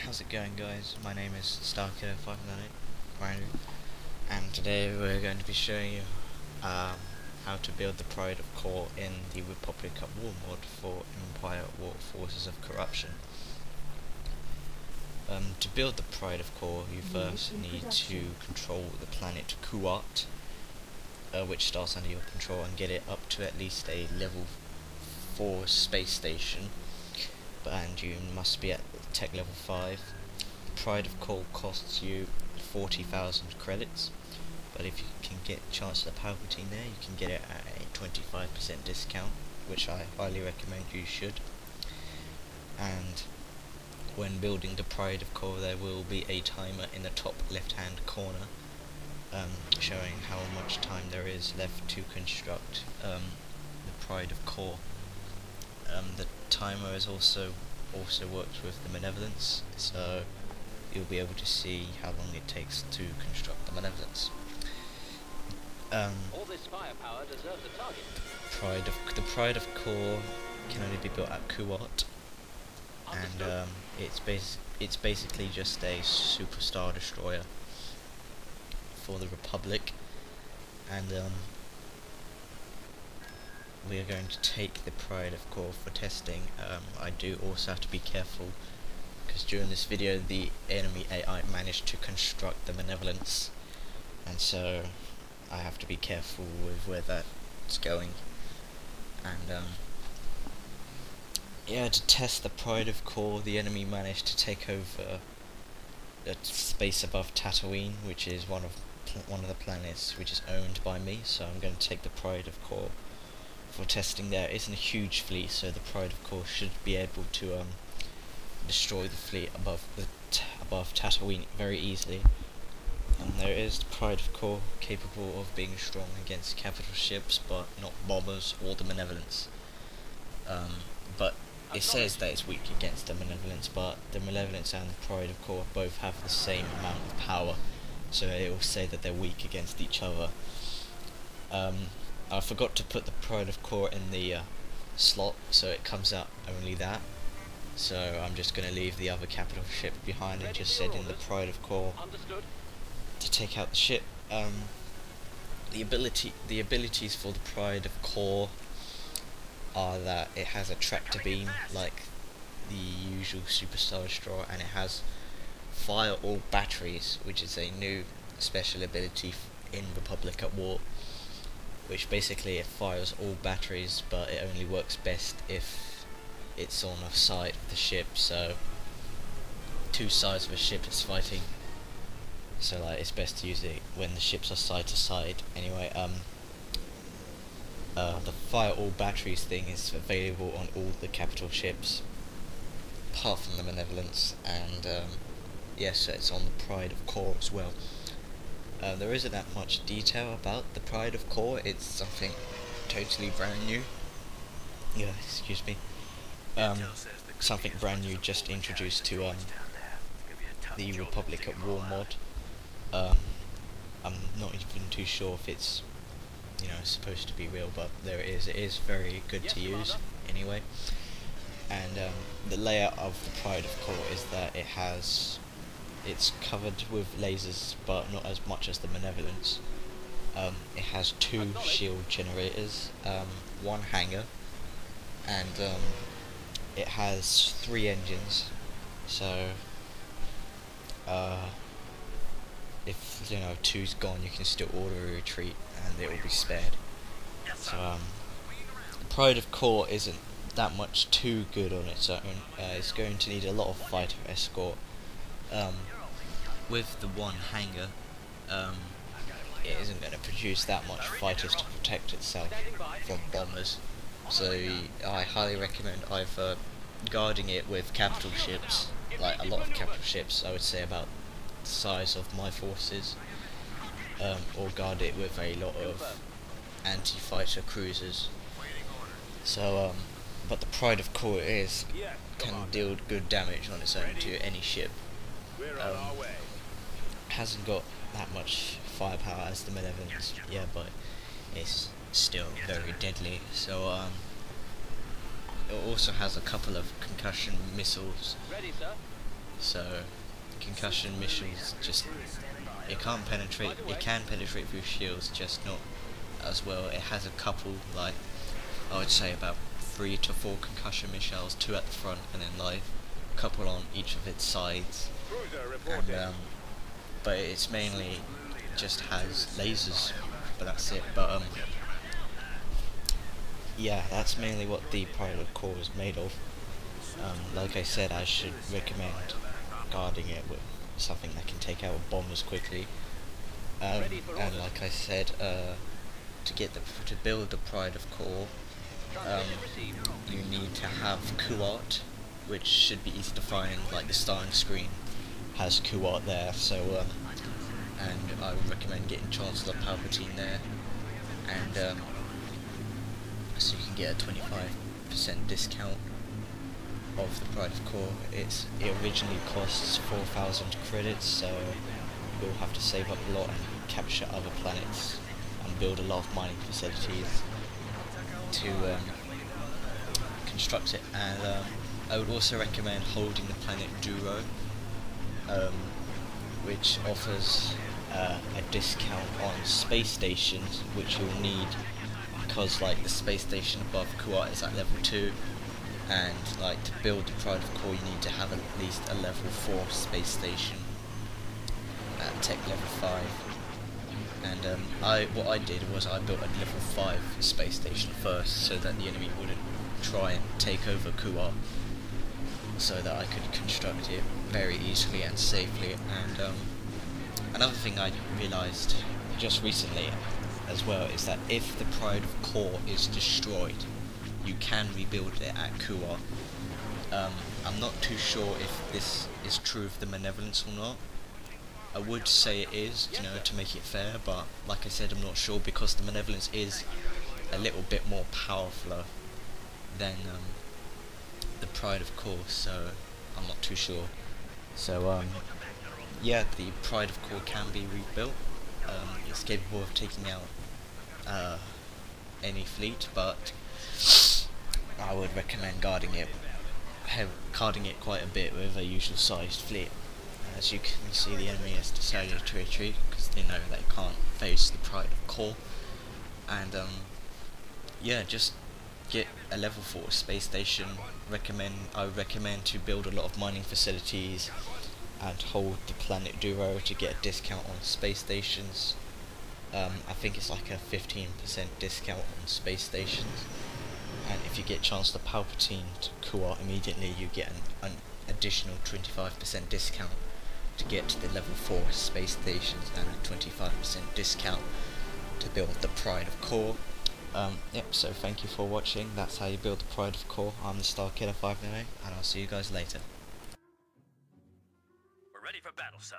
How's it going, guys? My name is StarKiller598 and today we're going to be showing you how to build the Pride of Core in the Republic at War mod for Empire War Forces of Corruption. To build the Pride of Core, you first need to control the planet Kuat, which starts under your control, and get it up to at least a level 4 space station. And you must be at tech level 5. The Pride of Core costs you 40,000 credits, but if you can get Chancellor Palpatine there, you can get it at a 25% discount, which I highly recommend you should. And when building the Pride of Core, there will be a timer in the top left hand corner showing how much time there is left to construct the Pride of Core. The timer is also works with the Malevolence, so you'll be able to see how long it takes to construct the Malevolence. All this firepower deserves a target. The Pride of Core can only be built at Kuat, and it's basically just a super star destroyer for the Republic, and we are going to take the Pride of Core for testing. I do also have to be careful, because during this video the enemy AI managed to construct the Malevolence, and so I have to be careful with where that's going. And yeah, to test the Pride of Core, the enemy managed to take over the space above Tatooine, which is one of the planets which is owned by me, so I'm going to take the Pride of Core for testing there. It isn't a huge fleet, so the Pride of Core should be able to destroy the fleet above Tatooine very easily. And there is the Pride of Core capable of being strong against capital ships, but not bombers or the Malevolence. But it says that it's weak against the Malevolence, but the Malevolence and the Pride of Core both have the same amount of power, so it will say that they're weak against each other. I forgot to put the Pride of Core in the slot, so it comes out only that. So I'm just going to leave the other capital ship behind and just send in the Pride of Core to take out the ship. The abilities for the Pride of Core are that it has a tractor beam like the usual Superstar Destroyer, and it has fire all batteries, which is a new special ability in Republic at War, which basically it fires all batteries, but it only works best if it's on a side of the ship, so two sides of a ship is fighting, so like it's best to use it when the ships are side to side. Anyway, the fire all batteries thing is available on all the capital ships apart from the Malevolence, and yes, it's on the Pride of Core as well. There isn't that much detail about the Pride of Core. It's something totally brand new. Yeah, excuse me. Something brand new just introduced to the Republic at War mod. I'm not even too sure if it's supposed to be real, but there it is. It is very good to use anyway. And the layout of the Pride of Core is that it's covered with lasers, but not as much as the Malevolence. It has 2 shield generators, 1 hangar, and it has 3 engines. So if 2's gone, you can still order a retreat and it will be spared. So the Pride of Core isn't that much too good on its own. It's going to need a lot of fighter escort. With the 1 hangar, it isn't going to produce that much fighters to protect itself from bombers, so I highly recommend either guarding it with capital ships, like a lot of capital ships, I would say about the size of my forces, or guard it with a lot of anti-fighter cruisers. So but the Pride of Core can deal good damage on its own to any ship. Hasn't got that much firepower as the Malevolence, yeah, but it's still very deadly. So it also has a couple of concussion missiles, So concussion missiles just, it can't penetrate. It can penetrate through shields, just not as well. It has a couple, like I would say about 3 to 4 concussion missiles, 2 at the front and then like a couple on each of its sides. And but it's mainly just has lasers, but that's it. But yeah, that's mainly what the Pilot Core is made of. Like I said, I should recommend guarding it with something that can take out bombers quickly. And like I said, to build the Pride of Core, you need to have Kuat, which should be easy to find. Like the starting screen has Kuat there, so and I would recommend getting Chancellor Palpatine there, and so you can get a 25% discount of the Pride of Core. It originally costs 4,000 credits, so you'll have to save up a lot and capture other planets and build a lot of mining facilities to construct it. And I would also recommend holding the planet Duro, which offers a discount on space stations, which you'll need because like the space station above Kuat is at level 2, and like to build the Pride of Core you need to have at least a level 4 space station at tech level 5. And what I did was I built a level 5 space station first, so that the enemy wouldn't try and take over Kuat, so that I could construct it very easily and safely. And another thing I realised just recently as well is that if the Pride of Core is destroyed, you can rebuild it at Kuat. I'm not too sure if this is true of the Malevolence or not. I would say it is, you know, to make it fair, but like I said, I'm not sure because the Malevolence is a little bit more powerful than the Pride of Core, so I'm not too sure. So yeah, the Pride of Core can be rebuilt. It's capable of taking out any fleet, but I would recommend guarding it quite a bit with a usual sized fleet. As you can see, the enemy has decided to retreat because they know they can't face the Pride of Core. And yeah, just get a level 4 space station. I would recommend to build a lot of mining facilities and hold the planet Duro to get a discount on space stations. I think it's like a 15% discount on space stations, and if you get Chancellor Palpatine to Kuat immediately, you get an additional 25% discount to get to the level 4 space stations, and a 25% discount to build the Pride of Core. Yep, so thank you for watching. That's how you build the Pride of Core. I'm the Starkiller 598, and I'll see you guys later. We're ready for battle, son.